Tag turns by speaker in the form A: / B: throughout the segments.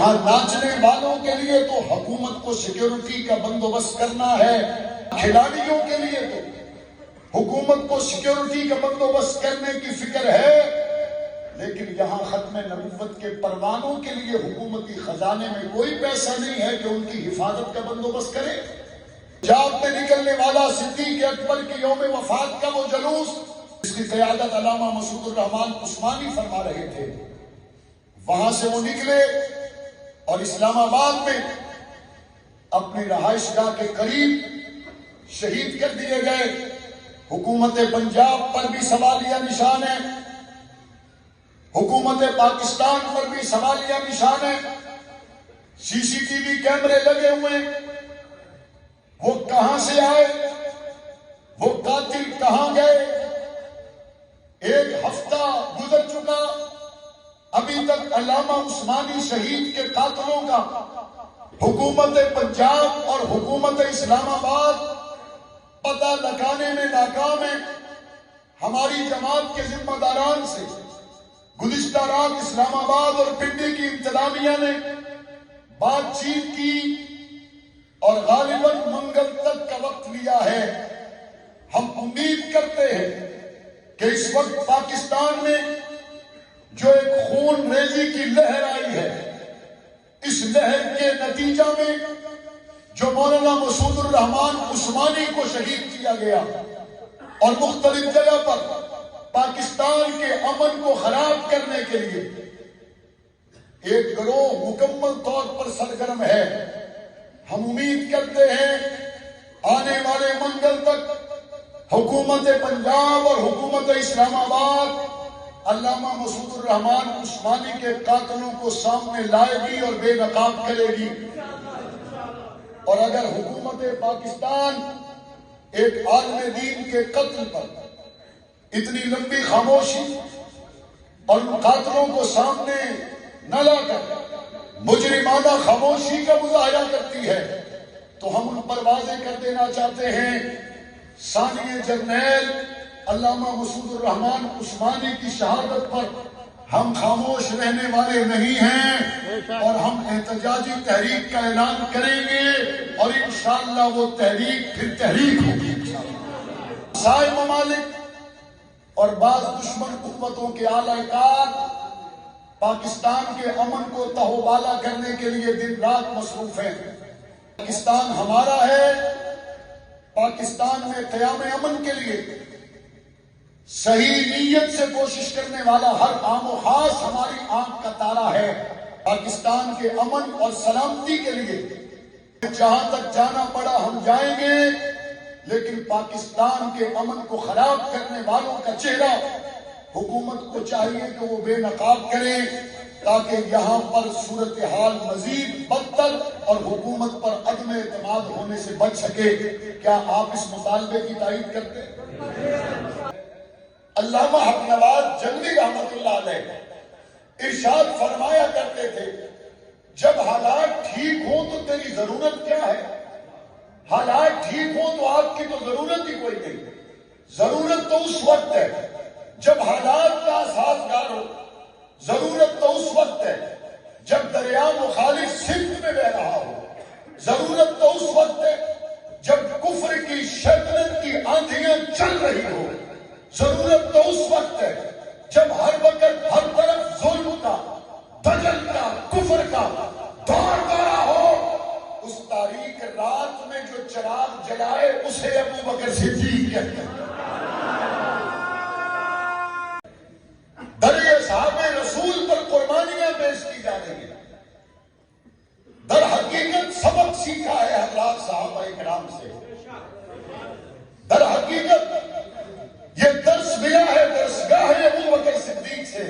A: یہاں ناچنے والوں کے لیے تو حکومت کو سیکیورٹی کا بندوبست کرنا ہے، کھلاڑیوں کے لیے تو حکومت کو سیکیورٹی کا بندوبست کرنے کی فکر ہے، لیکن یہاں ختم نبوت کے پروانوں کے لیے حکومتی خزانے میں کوئی پیسہ نہیں ہے کہ ان کی حفاظت کا بندوبست کرے۔ پنجاب میں نکلنے والا صدیق اکبر کے یوم وفات کا وہ جلوس، اس کی قیادت علامہ مسعود الرحمان عثمانی فرما رہے تھے، وہاں سے وہ نکلے اور اسلام آباد میں اپنی رہائش گاہ کے قریب شہید کر دیے گئے۔ حکومت پنجاب پر بھی سوالیہ نشان ہے، حکومت پاکستان پر بھی سوالیہ نشان ہے، سی سی ٹی وی کیمرے لگے ہوئے، وہ کہاں سے آئے، وہ قاتل کہاں گئے؟ ایک ہفتہ گزر چکا، ابھی تک علامہ عثمانی شہید کے قاتلوں کا حکومت پنجاب اور حکومت اسلام آباد پتہ لگانے میں ناکام ہے۔ ہماری جماعت کے ذمہ داران سے گزشتہ رات اسلام آباد اور پنڈی کی انتظامیہ نے بات چیت کی اور غالباً منگل تک کا وقت لیا ہے۔ ہم امید کرتے ہیں کہ اس وقت پاکستان میں جو ایک خون ریزی کی لہر آئی ہے، اس لہر کے نتیجہ میں جو مولانا مسعود الرحمان عثمانی کو شہید کیا گیا اور مختلف جگہ پر پاکستان کے امن کو خراب کرنے کے لیے ایک گروہ مکمل طور پر سرگرم ہے، ہم امید کرتے ہیں آنے والے منگل تک حکومت پنجاب اور حکومت اسلام آباد علامہ مسعود الرحمان عثمانی کے قاتلوں کو سامنے لائے گی اور بے نقاب کرے گی۔ اور اگر حکومت پاکستان ایک عالم دین کے قتل پر اتنی لمبی خاموشی اور ان قاتلوں کو سامنے نہ لا کر مجرمانہ خاموشی کا مظاہرہ کرتی ہے تو ہم ان پر واضح کر دینا چاہتے ہیں، ثانیہ جرنیل علامہ مسعود الرحمان عثمانی کی شہادت پر ہم خاموش رہنے والے نہیں ہیں اور ہم احتجاجی تحریک کا اعلان کریں گے اور انشاءاللہ وہ تحریک پھر تحریک ہوگی۔ سائے ممالک اور بعض دشمن قوتوں کے اعلی کار پاکستان کے امن کو تہوبالا کرنے کے لیے دن رات مصروف ہیں۔ پاکستان ہمارا ہے، پاکستان میں قیام امن کے لیے صحیح نیت سے کوشش کرنے والا ہر عام و خاص ہماری آنکھ کا تارا ہے۔ پاکستان کے امن اور سلامتی کے لیے جہاں تک جانا پڑا ہم جائیں گے، لیکن پاکستان کے امن کو خراب کرنے والوں کا چہرہ حکومت کو چاہیے کہ وہ بے نقاب کریں تاکہ یہاں پر صورتحال مزید بدتر اور حکومت پر عدم اعتماد ہونے سے بچ سکے۔ کیا آپ اس مطالبے کی تائید کرتے ہیں؟ علامہ حق نواز جنگلی رحمت اللہ علیہ ارشاد فرمایا کرتے تھے، جب حالات ٹھیک ہوں تو تیری ضرورت کیا ہے؟ حالات ٹھیک ہوں تو آپ کی تو ضرورت ہی کوئی نہیں۔ ضرورت تو اس وقت ہے جب حالات کا سازگار ہو، ضرورت تو اس وقت ہے جب دریا مخالف سمت میں بہ رہا ہو، ضرورت تو اس وقت ہے جب کفر کی شیطنت کی آندھیاں چل رہی ہو، ضرورت تو اس وقت ہے جب ہر وقت ہر طرف ظلم کا، دجل کا، کفر کا دور دورہ ہو۔ اس تاریک رات میں جو چراغ جلائے اسے ابو بکر صدیق کہتے ہیں۔ در اصحاب رسول پر قربانیاں پیش کی جا رہی ہیں، در حقیقت سبق سیکھا ہے حضرات صحابہ کرام سے، در حقیقت یہ درس ملا ہے درسگاہ ابو بکر صدیق سے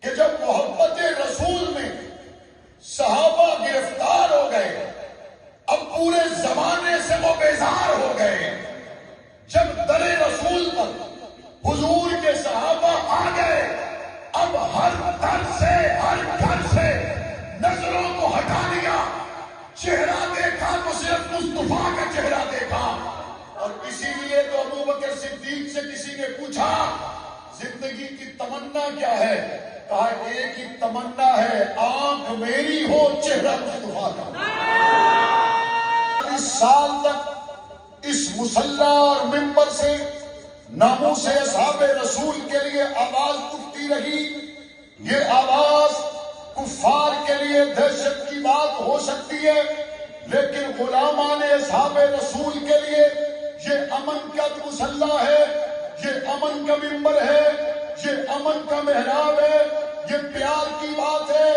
A: کہ جب محبت رسول میں صحابہ گرفتار ہو گئے، اب پورے زمانے سے وہ بیزار ہو گئے، جب در رسول پر حضور کے صحابہ آ گئے، اب ہر در سے ہر گھر سے نظروں کو ہٹا لیا، چہرہ دیکھا تو صرف مصطفیٰ کا چہرہ دیکھا۔ اور اسی لیے تو ابو بکر صدیق سے کسی نے پوچھا زندگی کی تمنا کیا ہے؟ کہا ایک ہی تمنا ہے، آنکھ میری ہو چہرہ مصطفیٰ کا۔ اس سال تک اس مصلی اور منبر سے ناموس اصحاب رسول کے لیے آواز اٹھتی رہی۔ یہ آواز کفار کے لیے دہشت کی بات ہو سکتی ہے، لیکن غلامان اصحاب رسول کے لیے یہ امن کا مصلی ہے، یہ امن کا منبر ہے، یہ امن کا محراب ہے، یہ پیار کی بات ہے،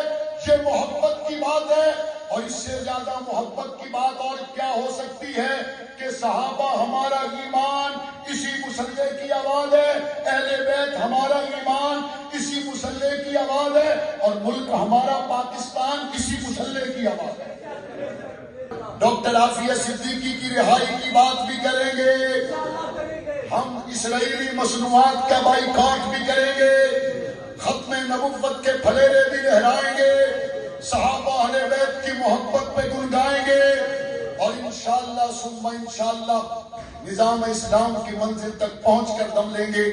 A: یہ محبت کی بات ہے۔ اور اس سے زیادہ محبت کی بات اور کیا ہو سکتی ہے کہ صحابہ ہمارا ایمان اسی مصلی کی آواز ہے، اہل بیت ہمارا ایمان اسی مصلی کی آواز ہے، اور ملک ہمارا پاکستان اسی مصلی کی آواز ہے۔ ڈاکٹر عافیہ صدیقی کی رہائی کی بات بھی کریں گے، ہم اسرائیلی مصنوعات کا بائیکاٹ بھی کریں گے، ختم نبوت کے پھلیرے بھی لہرائیں گے، صحابہ اہل بیت کی محبت پہ گنگائیں گے، اور انشاءاللہ ثم انشاءاللہ نظام اسلام کی منزل تک پہنچ کر دم لیں گے۔